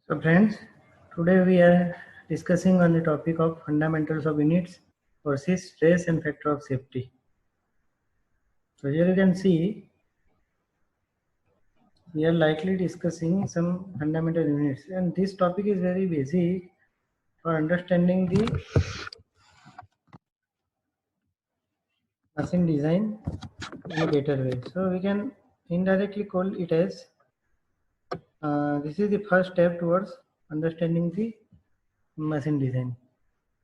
So friends, today we are discussing on the topic of fundamentals of units versus stress and factor of safety. So here you can see we are likely discussing some fundamental units, and this topic is very basic for understanding the machine design in a better way. So we can indirectly call it as this is the first step towards understanding the machine design.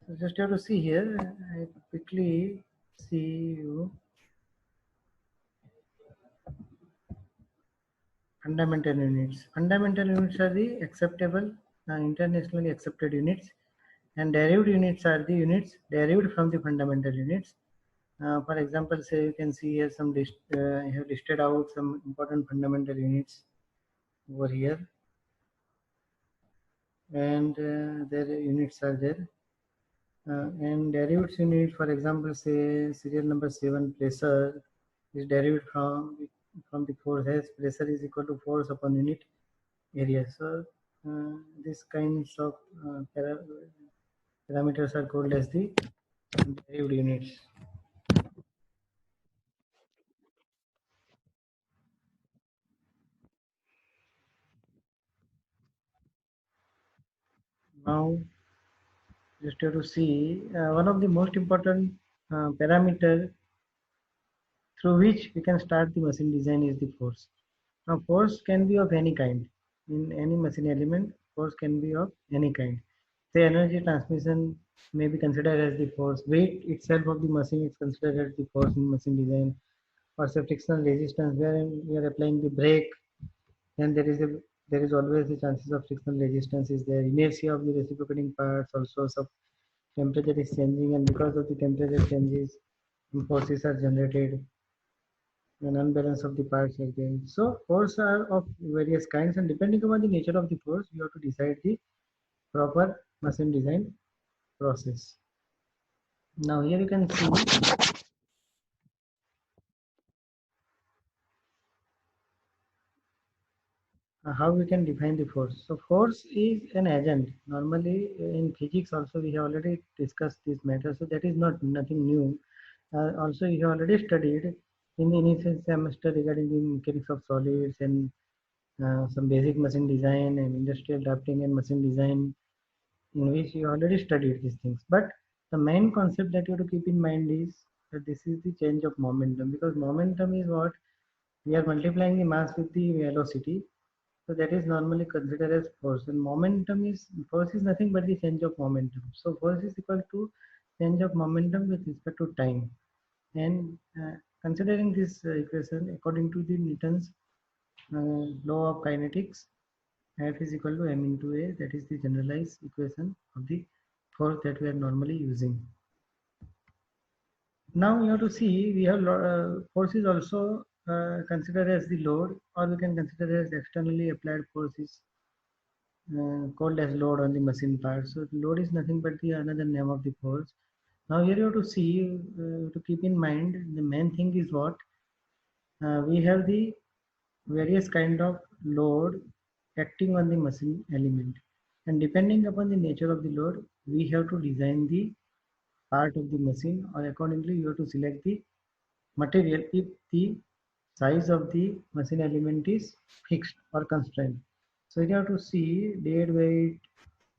So just have to see here. I quickly see you fundamental units. Fundamental units are the acceptable, internationally accepted units, and derived units are the units derived from the fundamental units. For example, say you can see here some I have listed out some important fundamental units over here, and their units are there. And derived unit, for example, say serial number 7 pressure is derived from the force as pressure is equal to force upon unit area. So these kinds of parameters are called as the derived units. Now just have to see one of the most important parameter through which we can start the machine design is the force. Now force can be of any kind. In any machine element, force can be of any kind. Say energy transmission may be considered as the force. Weight itself of the machine is considered as the force in machine design. Or say frictional resistance, where we are applying the brake, then there is always the chances of frictional resistance is there. Inertia of the reciprocating parts, also some temperature is changing, and because of the temperature changes, forces are generated and unbalance of the parts are there. So force are of various kinds, and depending upon the nature of the force, you have to decide the proper machine design process. Now here you can see how we can define the force. So force is an agent. Normally in physics also we have already discussed this matter. So that is not nothing new. Also you have already studied in the initial semester regarding the mechanics of solids and some basic machine design and industrial drafting and machine design, in which you already studied these things. But the main concept that you have to keep in mind is that this is the change of momentum, because momentum is what we are multiplying the mass with the velocity. So that is normally considered as force. And force is nothing but the change of momentum. So force is equal to change of momentum with respect to time. And considering this equation according to the Newton's law of kinetics, F is equal to m into a. That is the generalized equation of the force that we are normally using. Now you have to see we have force is also considered as the load, or we can consider as externally applied forces called as load on the machine part. So load is nothing but the another name of the force. Now here you have to see to keep in mind the main thing is what we have the various kind of load acting on the machine element, and depending upon the nature of the load we have to design the part of the machine, or accordingly you have to select the material if the size of the machine element is fixed or constrained. So you have to see dead weight,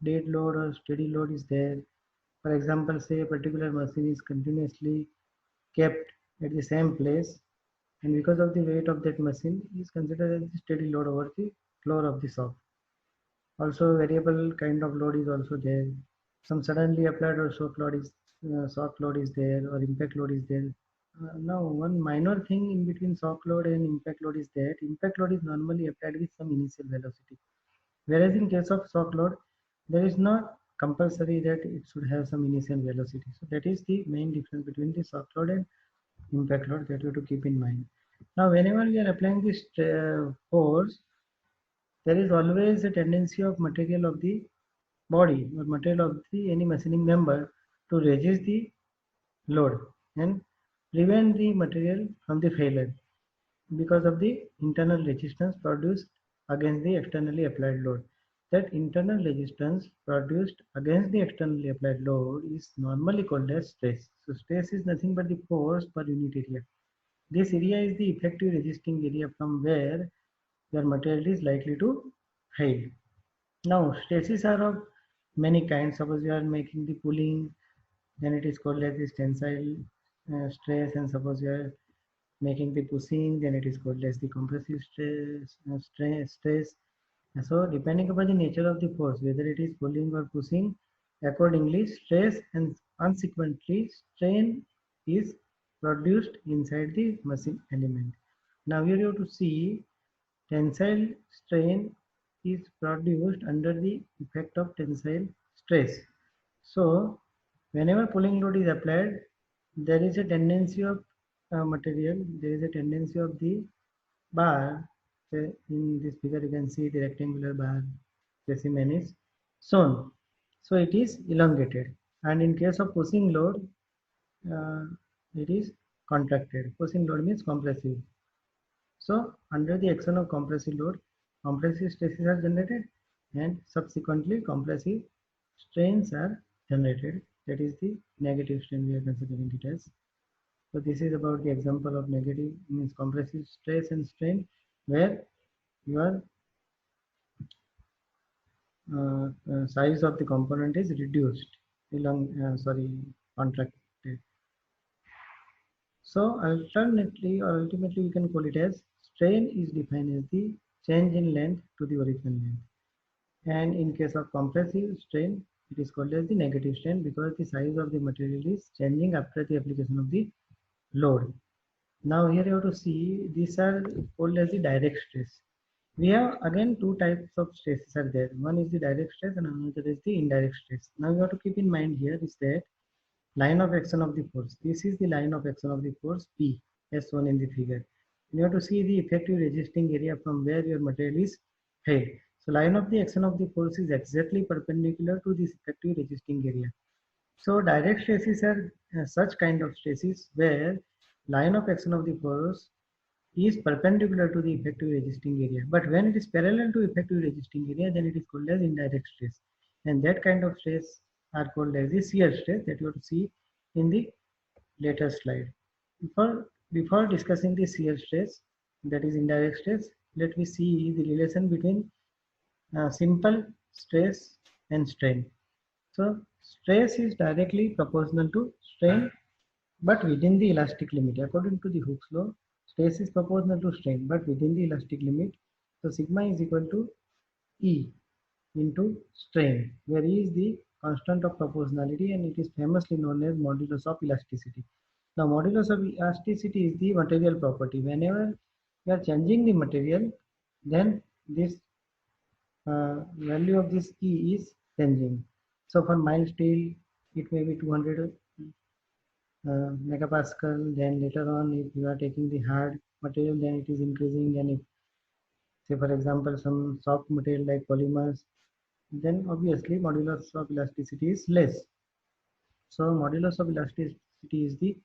dead load or steady load is there. For example, say a particular machine is continuously kept at the same place, and because of the weight of that machine is considered as the steady load over the floor of the shop. Also variable kind of load is also there. Some suddenly applied or shock load is there, or impact load is there. Now one minor thing in between shock load and impact load is that impact load is normally applied with some initial velocity, whereas in case of shock load there is not compulsory that it should have some initial velocity. So that is the main difference between the shock load and impact load that you have to keep in mind. Now whenever we are applying this force, there is always a tendency of material of the body or material of the any machining member to resist the load and prevent the material from the failure because of the internal resistance produced against the externally applied load. that internal resistance produced against the externally applied load is normally called as stress. So stress is nothing but the force per unit area. This area is the effective resisting area from where your material is likely to fail. Now stresses are of many kinds. Suppose you are making the pulling, then it is called as the tensile stress, and suppose you are making the pushing, then it is called as the compressive stress. And so depending upon the nature of the force, whether it is pulling or pushing, accordingly stress and consequently strain is produced inside the machine element. Now here you have to see tensile strain is produced under the effect of tensile stress. So whenever pulling load is applied, there is a tendency of material, there is a tendency of the bar. In this figure you can see the rectangular bar specimen is shown. So it is elongated, and in case of pushing load, uh, it is contracted. Pushing load means compressive. So under the action of compressive load, compressive stresses are generated and subsequently compressive strains are generated. That is the negative strain we are considering it as. So this is about the example of negative, means compressive stress and strain, where your size of the component is reduced, contracted. So alternately or ultimately we can call it as strain is defined as the change in length to the original length. And in case of compressive strain, it is called as the negative strain because the size of the material is changing after the application of the load. Now here you have to see these are called as the direct stress. We have again two types of stresses are there. One is the direct stress and another is the indirect stress. Now you have to keep in mind here is that line of action of the force. This is the line of action of the force P as shown in the figure. You have to see the effective resisting area from where your material is held. So line of the action of the force is exactly perpendicular to this effective resisting area. So direct stresses are such kind of stresses where line of action of the force is perpendicular to the effective resisting area. But when it is parallel to effective resisting area, then it is called as indirect stress. And that kind of stress are called as the shear stress that you have to see in the later slide. Before discussing the shear stress, that is indirect stress, let me see the relation between simple stress and strain. So stress is directly proportional to strain, but within the elastic limit. According to the Hooke's law, stress is proportional to strain, but within the elastic limit. So sigma is equal to E into strain, where E is the constant of proportionality and it is famously known as modulus of elasticity. Now modulus of elasticity is the material property. Whenever you are changing the material, then this value of this E is changing. So for mild steel, it may be 200 megapascal. Then later on, if you are taking the hard material, then it is increasing. And if, say for example, some soft material like polymers, then obviously modulus of elasticity is less. So modulus of elasticity is the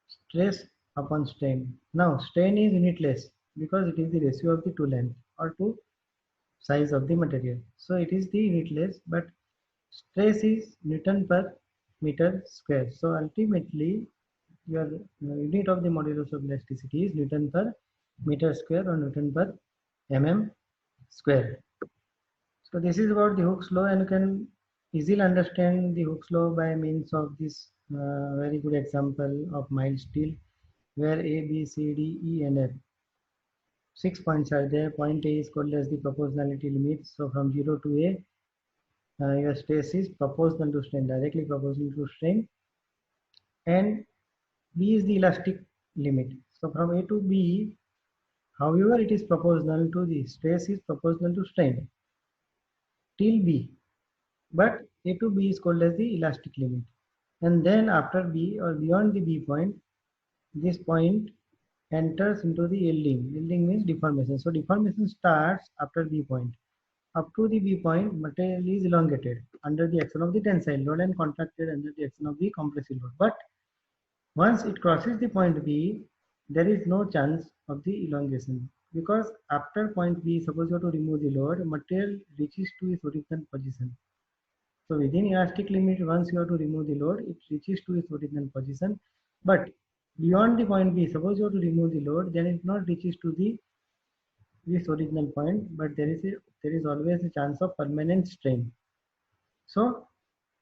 stress upon strain. Now strain is unitless because it is the ratio of the two length or two size of the material. So it is the unitless, but stress is Newton per meter square. So ultimately your unit of the modulus of elasticity is Newton per meter square or Newton per mm square. So this is about the Hooke's law, and you can easily understand the Hooke's law by means of this very good example of mild steel, where A, B, C, D, E, and F. 6 points are there. Point A is called as the proportionality limit. So from 0 to A, your stress is proportional to strain, directly proportional to strain, and B is the elastic limit. So from A to B, however, it is proportional to the stress is proportional to strain till B, but A to B is called as the elastic limit. And then after B or beyond the B point, this point enters into the yielding. Yielding means deformation. So deformation starts after B point. Up to the B point, material is elongated under the action of the tensile load and contracted under the action of the compressive load. But once it crosses the point B, there is no chance of the elongation, because after point B, suppose you have to remove the load, material reaches to its original position. So within elastic limit, once you have to remove the load, it reaches to its original position. But beyond the point B, suppose you have to remove the load, then it not reaches to the this original point, but there is always a chance of permanent strain. So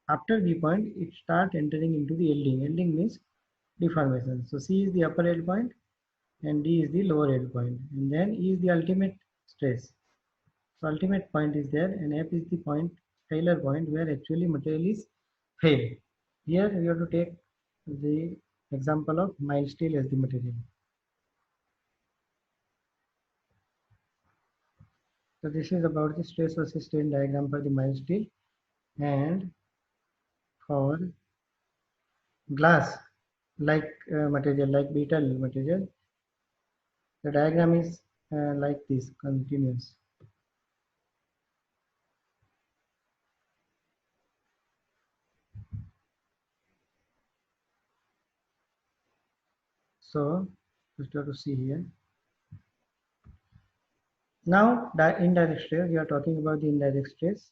after B point, it start entering into the yielding. Yielding means deformation. So C is the upper yield point and D is the lower yield point, and then E is the ultimate stress. So ultimate point is there, and F is the point, failure point, where actually material is failed. Here we have to take the example of mild steel as the material. So this is about the stress versus strain diagram for the mild steel, and for glass like material, like beetle material, the diagram is like this, continuous. So just have to see here. Now the indirect stress, we are talking about the indirect stress.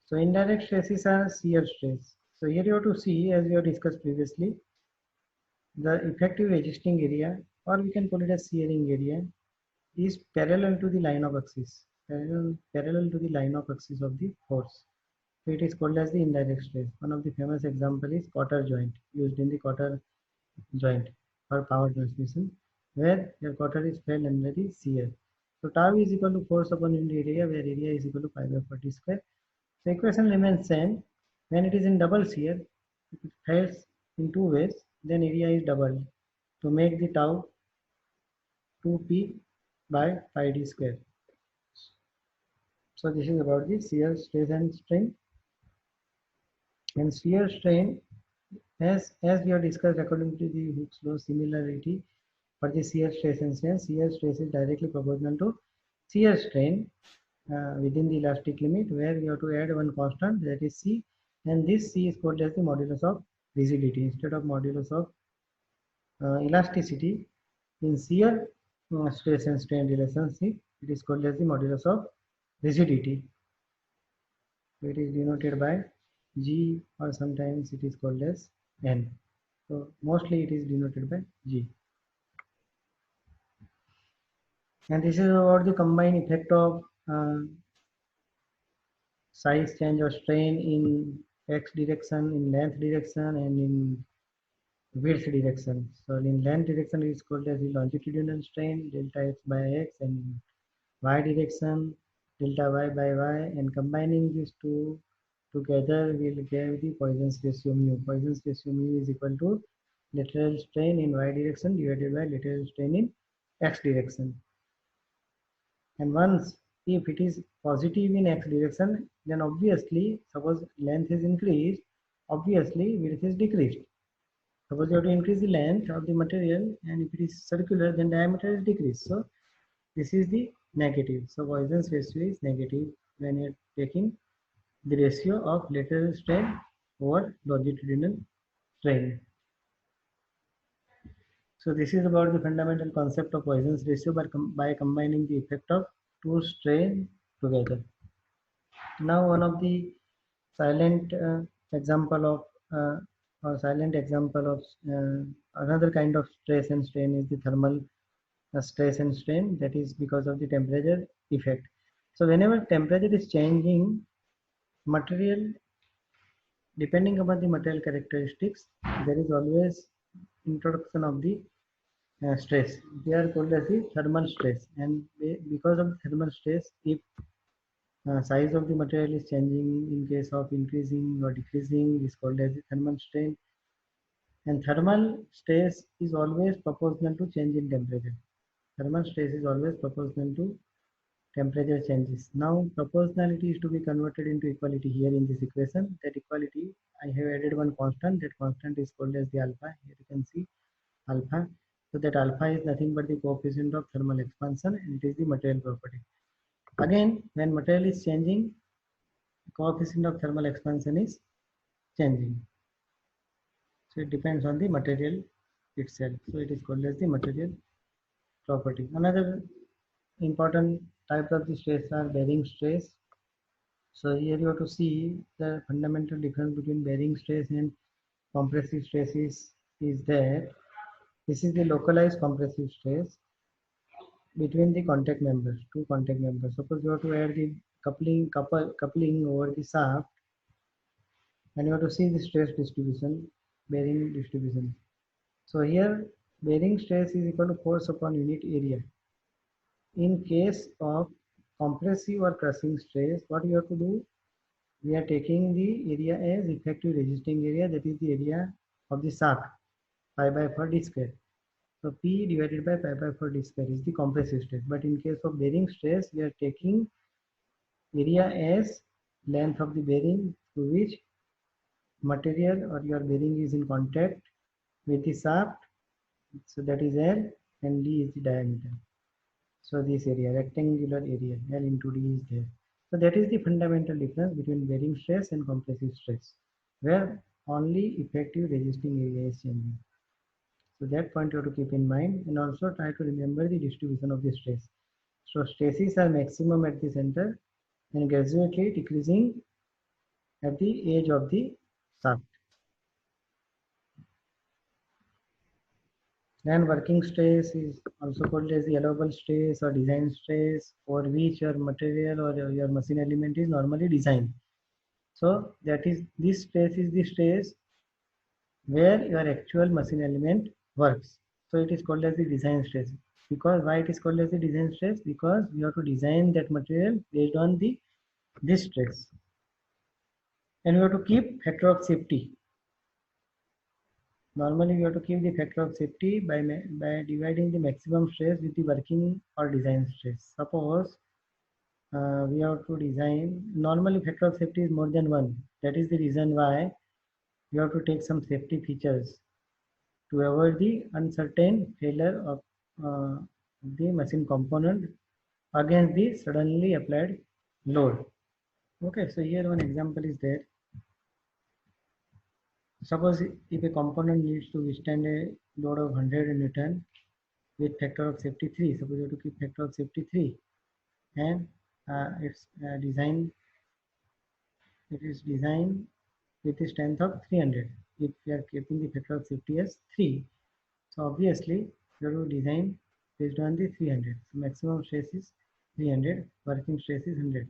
So indirect stresses are shear stress. So here you have to see, as we have discussed previously, the effective resisting area, or we can call it as shearing area, is parallel to the line of axis, parallel to the line of axis of the force. So it is called as the indirect stress. One of the famous example is cotter joint, used in the cotter joint for power transmission, where your cotter is fell under the shear. So tau is equal to force upon unit area, where area is equal to pi by 40 square. So equation remains same. When it is in double shear, if it fails in two ways, then area is doubled to make the tau 2p by pi d square. So this is about the shear stress and strain. And shear strain, as we have discussed according to the Hooke's law, similarity for the shear stress and strain, shear stress is directly proportional to shear strain within the elastic limit, where we have to add one constant, that is C, and this C is called as the modulus of rigidity. Instead of modulus of elasticity, in shear stress and strain relationship, it is called as the modulus of rigidity. So it is denoted by G, or sometimes it is called as N. So mostly it is denoted by G. And this is about the combined effect of size change or strain in x direction, in length direction, and in width direction. So in length direction it is called as the longitudinal strain, delta x by x, and in y direction, delta y by y, and combining these two together will give the Poisson's ratio mu. Poisson's ratio mu is equal to lateral strain in y direction divided by lateral strain in x direction. And once if it is positive in x direction, then obviously, suppose length is increased, obviously width is decreased. Suppose you have to increase the length of the material, and if it is circular, then diameter is decreased. So this is the negative. So Poisson's ratio is negative when you are taking the ratio of lateral strain over longitudinal strain. So this is about the fundamental concept of Poisson's ratio by combining the effect of two strain together. Now one of the silent example of or silent example of another kind of stress and strain is the thermal stress and strain, that is because of the temperature effect. So whenever temperature is changing, material, depending upon the material characteristics, there is always introduction of the stress. They are called as the thermal stress, and because of thermal stress, if size of the material is changing in case of increasing or decreasing, is called as the thermal strain. And thermal stress is always proportional to change in temperature. Thermal stress is always proportional to temperature changes. Now proportionality is to be converted into equality here in this equation. That equality, I have added one constant. That constant is called as the alpha. Here you can see alpha. So that alpha is nothing but the coefficient of thermal expansion, and it is the material property. Again, when material is changing, coefficient of thermal expansion is changing. So it depends on the material itself. So it is called as the material property. Another important type of the stress are bearing stress. So here you have to see the fundamental difference between bearing stress and compressive stress is there. This is the localized compressive stress between the contact members, two contact members. Suppose you have to add the coupling over the shaft, and you have to see the stress distribution, bearing distribution. So here bearing stress is equal to force upon unit area. In case of compressive or crushing stress, what you have to do? We are taking the area as effective resisting area, that is the area of the shaft, pi by 4 d square. So P divided by pi by 4 d square is the compressive stress. But in case of bearing stress, we are taking area as length of the bearing through which material or your bearing is in contact with the shaft. So that is L, and D is the diameter. So this area, rectangular area, L into D is there. So that is the fundamental difference between bearing stress and compressive stress, where only effective resisting area is changing. So that point you have to keep in mind, and also try to remember the distribution of the stress. So stresses are maximum at the center and gradually decreasing at the edge of the shaft. Then working stress is also called as the allowable stress or design stress, for which your material or your machine element is normally designed. So that is, this stress is the stress where your actual machine element works. So it is called as the design stress. Because why it is called as the design stress? Because you have to design that material based on this stress, and you have to keep factor of safety. Normally, you have to keep the factor of safety by dividing the maximum stress with the working or design stress. Suppose we have to design, normally factor of safety is more than one. That is the reason why you have to take some safety features to avoid the uncertain failure of the machine component against the suddenly applied load. Okay, so here one example is there. Suppose if a component needs to withstand a load of 100 Newton with factor of safety 3, suppose you have to keep factor of safety 3, and it's designed, it is designed with the strength of 300. If we are keeping the factor of safety as 3, so obviously you have to design based on the 300. So maximum stress is 300, working stress is 100.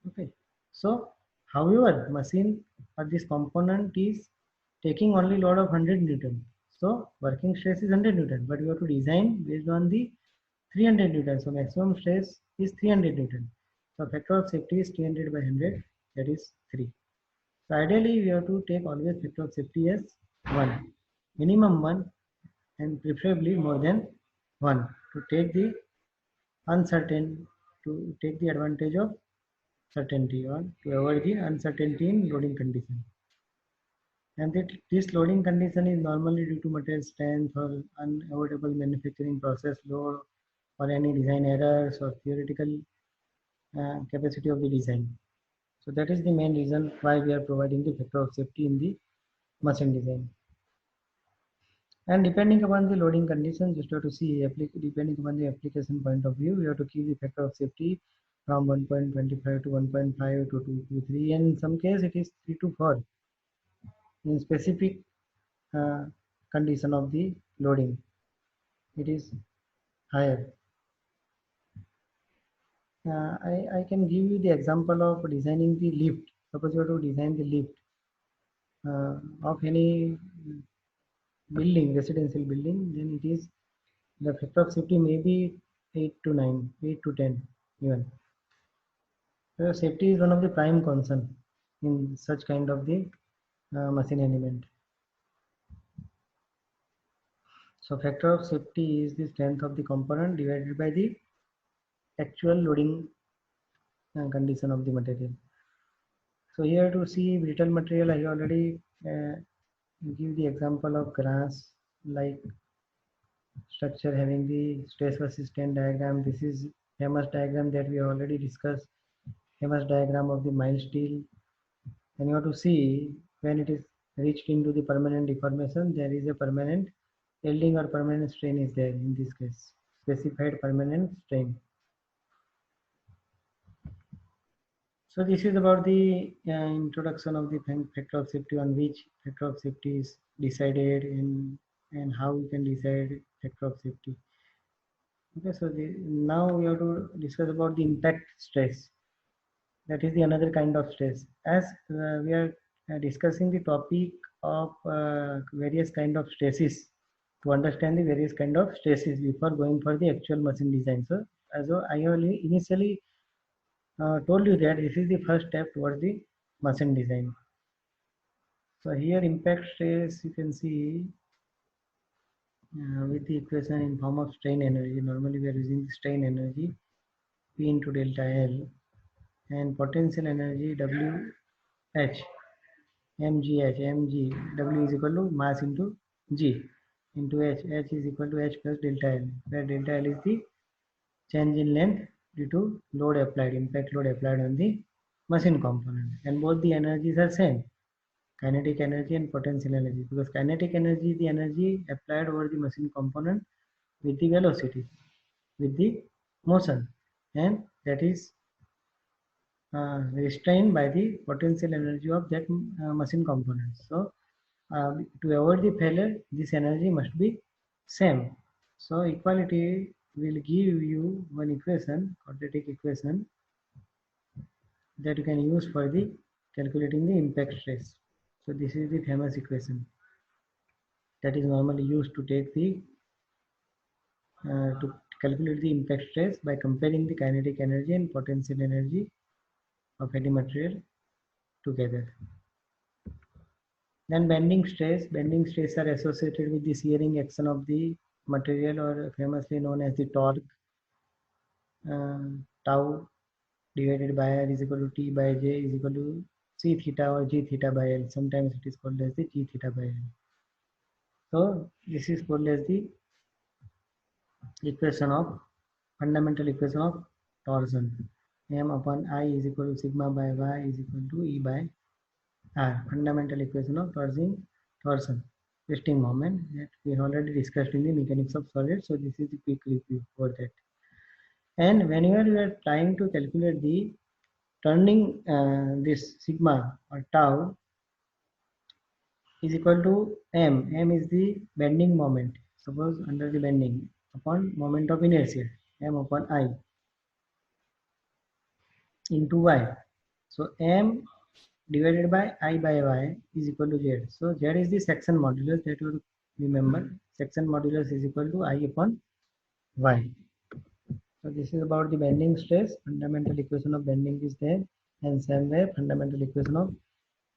Okay. So however, machine or this component is taking only load of 100 Newton. So working stress is 100 Newton, but you have to design based on the 300 Newton. So maximum stress is 300 Newton. So factor of safety is 300 by 100, that is 3. So ideally we have to take always factor of safety as 1, minimum 1, and preferably more than 1, to take the uncertain, to take the advantage of certainty, or to avoid the uncertainty in loading condition. And that this loading condition is normally due to material strength or unavoidable manufacturing process load or any design errors or theoretical capacity of the design. So that is the main reason why we are providing the factor of safety in the machine design. And depending upon the loading condition, just have to see, depending upon the application point of view, we have to keep the factor of safety from 1.25 to 1.5 to 2 to 3, and in some case it is 3 to 4 in specific condition of the loading. It is higher. I can give you the example of designing the lift. Suppose you have to design the lift of any building, residential building, then it is the factor of safety may be 8 to 9, 8 to 10 even. So safety is one of the prime concern in such kind of the machine element. So factor of safety is the strength of the component divided by the actual loading condition of the material. So here to see brittle material, I already give the example of grass like structure having the stress versus strain diagram. This is famous diagram that we already discussed, famous diagram of the mild steel. And you have to see when it is reached into the permanent deformation, there is a permanent yielding or permanent strain is there in this case, specified permanent strain. So this is about the introduction of the factor of safety, on which factor of safety is decided and how we can decide factor of safety. Okay, so now we have to discuss about the impact stress. That is the another kind of stress. As we are discussing the topic of various kind of stresses, to understand the various kind of stresses before going for the actual machine design. So as I only initially told you that this is the first step towards the machine design. So here impact stress you can see with the equation in form of strain energy. Normally we are using the strain energy P into delta L, and potential energy WH mg W is equal to mass into G into H is equal to H plus delta L, where delta L is the change in length due to load applied, impact load applied on the machine component, and both the energies are same, kinetic energy and potential energy, because kinetic energy is the energy applied over the machine component with the velocity, with the motion, and that is restrained by the potential energy of that machine component. So to avoid the failure, this energy must be same. So equality will give you one equation, quadratic equation, that you can use for the calculating the impact stress. So this is the famous equation that is normally used to take the to calculate the impact stress by comparing the kinetic energy and potential energy of any material together. Then bending stress are associated with the shearing action of the material, or famously known as the torque. Tau divided by R is equal to T by J is equal to C theta or G theta by L. Sometimes it is called as the G theta by L. So this is called as the equation of fundamental equation of torsion. M upon I is equal to sigma by Y is equal to E by R. Fundamental equation of torsion, twisting moment, that we have already discussed in the mechanics of solids. So this is the quick review for that. And whenever you are trying to calculate the turning, this sigma or tau is equal to M. M is the bending moment. Suppose under the bending upon moment of inertia, M upon I into Y. So M divided by I by Y is equal to Z. So Z is the section modulus, that you remember. Section modulus is equal to I upon Y. So this is about the bending stress. Fundamental equation of bending is there, and same way fundamental equation of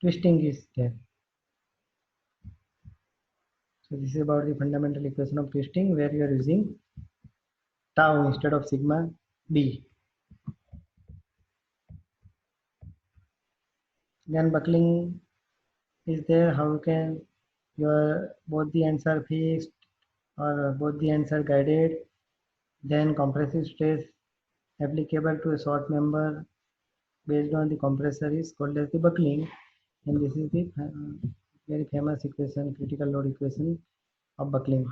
twisting is there. So this is about the fundamental equation of twisting, where you are using tau instead of sigma d. Then buckling is there. How can your both the ends are fixed or both the ends are guided. Then compressive stress applicable to a short member based on the compressor is called as the buckling, and this is the very famous equation, critical load equation of buckling,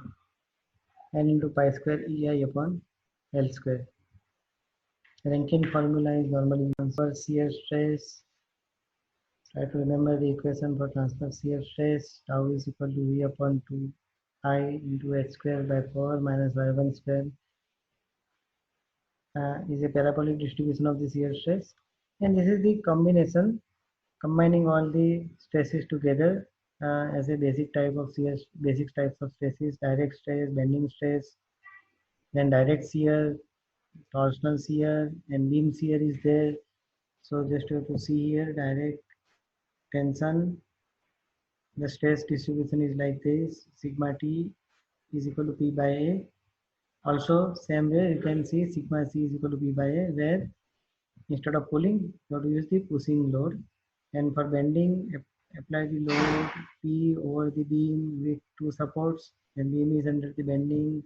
n into pi square EI upon L square. Rankine formula is normally transfer shear stress. Try to remember the equation for transfer shear stress. Tau is equal to V upon 2 I into H square by 4 minus Y1 square is a parabolic distribution of the shear stress. And this is the combination, combining all the stresses together as a basic type of shear, basic types of stresses: direct stress, bending stress, then direct shear, torsional shear, and beam shear is there. So just you have to see here, direct tension, the stress distribution is like this: sigma T is equal to P by A. Also same way you can see sigma C is equal to P by A, where instead of pulling you have to use the pushing load, and for bending apply the load P over the beam with two supports. The beam is under the bending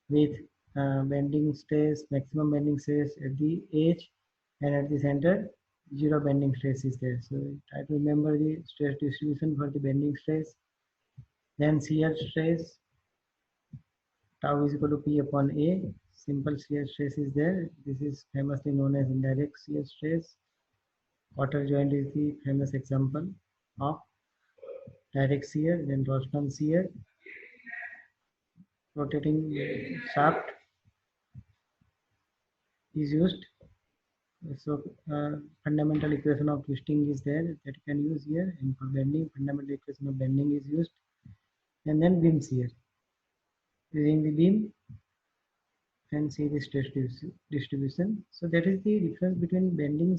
with bending stress, maximum bending stress at the edge, and at the center zero bending stress is there. So try to remember the stress distribution for the bending stress. Then shear stress Tau is equal to P upon A. Simple shear stress is there. This is famously known as indirect shear stress. Quarter joint is the famous example of direct shear. Then torsional shear, rotating shaft is used. So fundamental equation of twisting is there that you can use here, and for bending, fundamental equation of bending is used, and then beam shear. Using the beam and see the stress distribution. So that is the difference between bending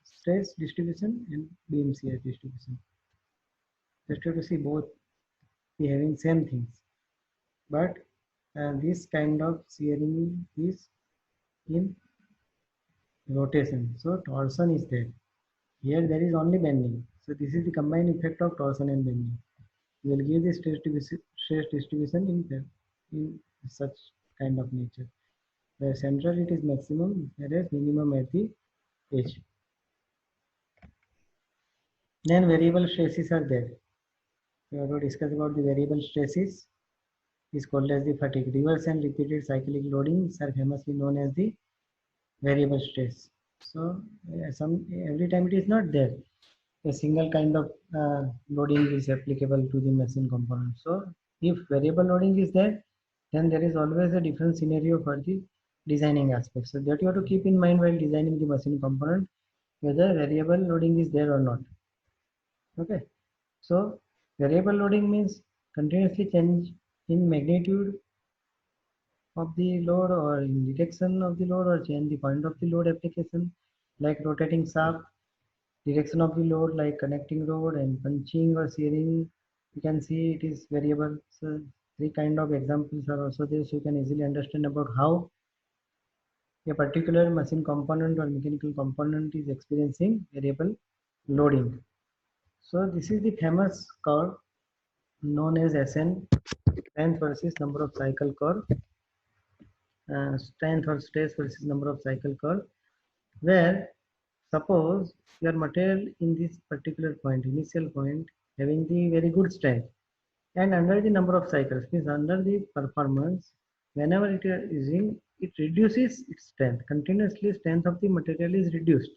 stress distribution and beam shear distribution. Just have to see both be having same things, but this kind of shearing is in rotation. So torsion is there. Here there is only bending. So this is the combined effect of torsion and bending. We will give the stress distribution in such kind of nature. The central it is maximum, whereas minimum at the edge. Then variable stresses are there. We have to discuss about the variable stresses. Is called as the fatigue. Reverse and repeated cyclic loadings are famously known as the variable stress. So every time it is not there. A single kind of loading is applicable to the machine component. So if variable loading is there, then there is always a different scenario for the designing aspect. So that you have to keep in mind while designing the machine component, whether variable loading is there or not. Okay. So variable loading means continuously change in magnitude of the load or in direction of the load or change the point of the load application, like rotating shaft, direction of the load like connecting rod, and punching or shearing. You can see it is variable. So three kind of examples are also there, so you can easily understand about how a particular machine component or mechanical component is experiencing variable loading. So this is the famous curve known as SN, strength versus number of cycle curve, strength or stress versus number of cycle curve, where suppose your material in this particular point, initial point, having the very good strength, and under the number of cycles, means under the performance, whenever it is using, it reduces its strength. Continuously strength of the material is reduced,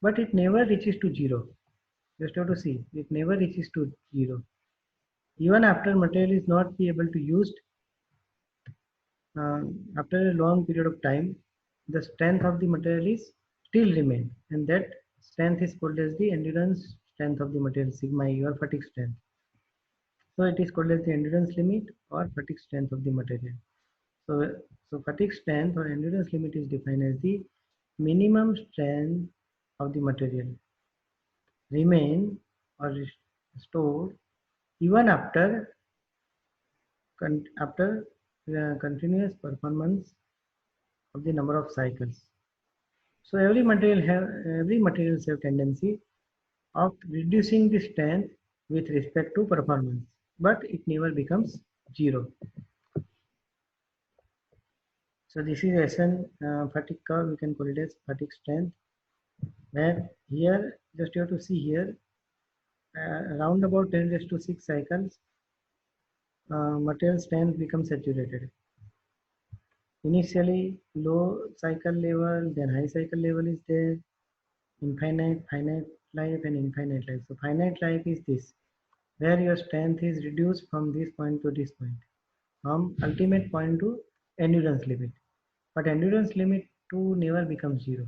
but it never reaches to zero. Just have to see, it never reaches to zero. Even after material is not be able to used, after a long period of time, the strength of the material is still remain, and that strength is called as the endurance strength of the material, sigma E, or fatigue strength. So it is called as the endurance limit or fatigue strength of the material. So fatigue strength or endurance limit is defined as the minimum strength of the material remain or stored even after continuous performance of the number of cycles. So every materials have tendency of reducing the strength with respect to performance, but it never becomes zero. So this is SN fatigue curve. We can call it as fatigue strength. Where here, just you have to see here, around about 10 raised to 6 cycles, material strength becomes saturated. Initially low cycle level, then high cycle level is there, infinite, finite life, and infinite life. So finite life is this, where your strength is reduced from this point to this point, from ultimate point to endurance limit. But endurance limit too never becomes zero.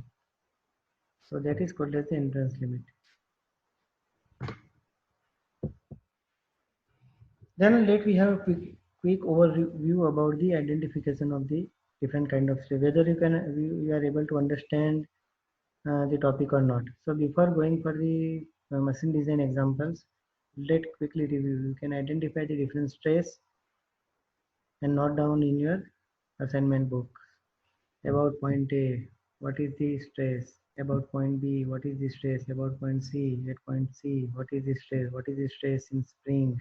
So that is called as the endurance limit. Then let we have a quick overview about the identification of the different kind of stress, whether you are able to understand the topic or not. So before going for the machine design examples, let quickly review. You can identify the different stress and note down in your assignment book. About point A, what is the stress? About point B, what is the stress? About point C, at point C, what is the stress? What is the stress in spring?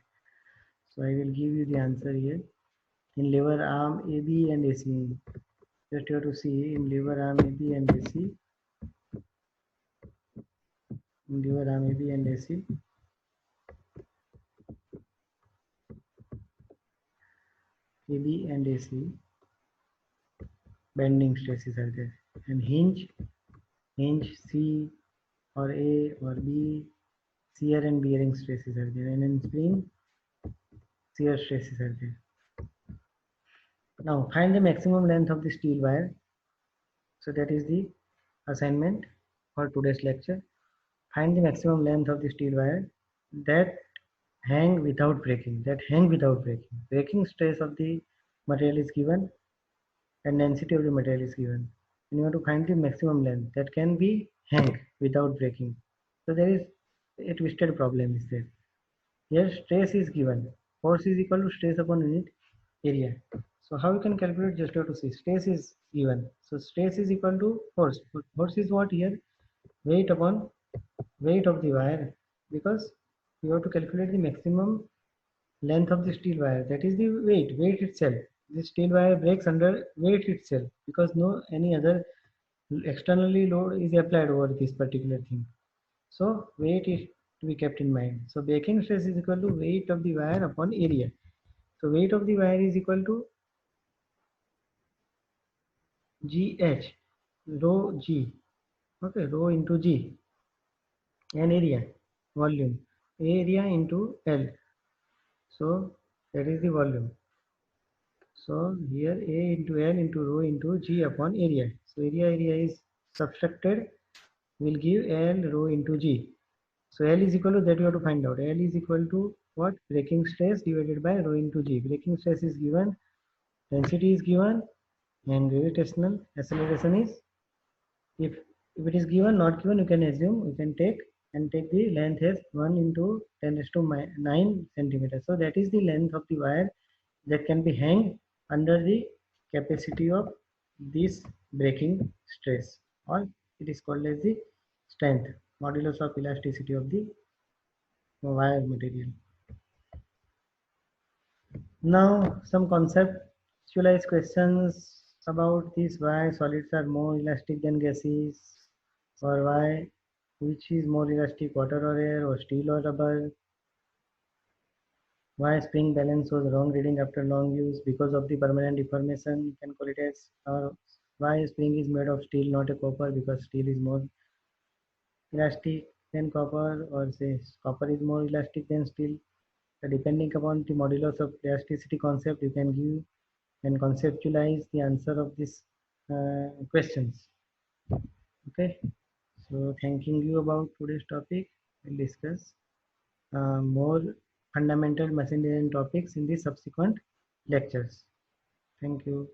So I will give you the answer here. In lever arm AB and AC, just you have to see in lever arm AB and AC. In lever arm AB and AC, AB and AC bending stresses are there, and hinge C or A or B shear and bearing stresses are there, and in spring shear stresses are there. Now find the maximum length of the steel wire. So that is the assignment for today's lecture. Find the maximum length of the steel wire that hang without breaking. Breaking stress of the material is given and density of the material is given. And you want to find the maximum length that can be hang without breaking. So there is a twisted problem is there. Here stress is given. Force is equal to stress upon unit area. So how you can calculate, just have to see stress is given. So stress is equal to force. Force is what here? Weight upon weight of the wire, because you have to calculate the maximum length of the steel wire, that is the weight itself. The steel wire breaks under weight itself because no any other externally load is applied over this particular thing. So weight is to be kept in mind. So breaking stress is equal to weight of the wire upon area. So weight of the wire is equal to GH, rho G, okay, rho into G, and area, volume, area into L. So that is the volume. So here A into L into rho into G upon area. So area is subtracted, will give L rho into G. So L is equal to, that you have to find out. L is equal to what? Breaking stress divided by rho into G. Breaking stress is given, density is given, and gravitational acceleration is, if it is given, not given, you can assume, you can take and take the length as 1 into 10 raised to 9 centimeters. So that is the length of the wire that can be hanged under the capacity of this breaking stress, or it is called as the strength, modulus of elasticity of the wire material. Now some conceptualized questions about this: why solids are more elastic than gases, or why, which is more elastic, water or air, or steel or rubber? Why spring balance was wrong reading after long use? Because of the permanent deformation, you can call it as. Or why spring is made of steel, not a copper? Because steel is more elastic than copper, or say copper is more elastic than steel. So depending upon the modulus of elasticity concept, you can give and conceptualize the answer of these questions. Okay, so thanking you about today's topic. We'll discuss more fundamental machine learning topics in the subsequent lectures. Thank you.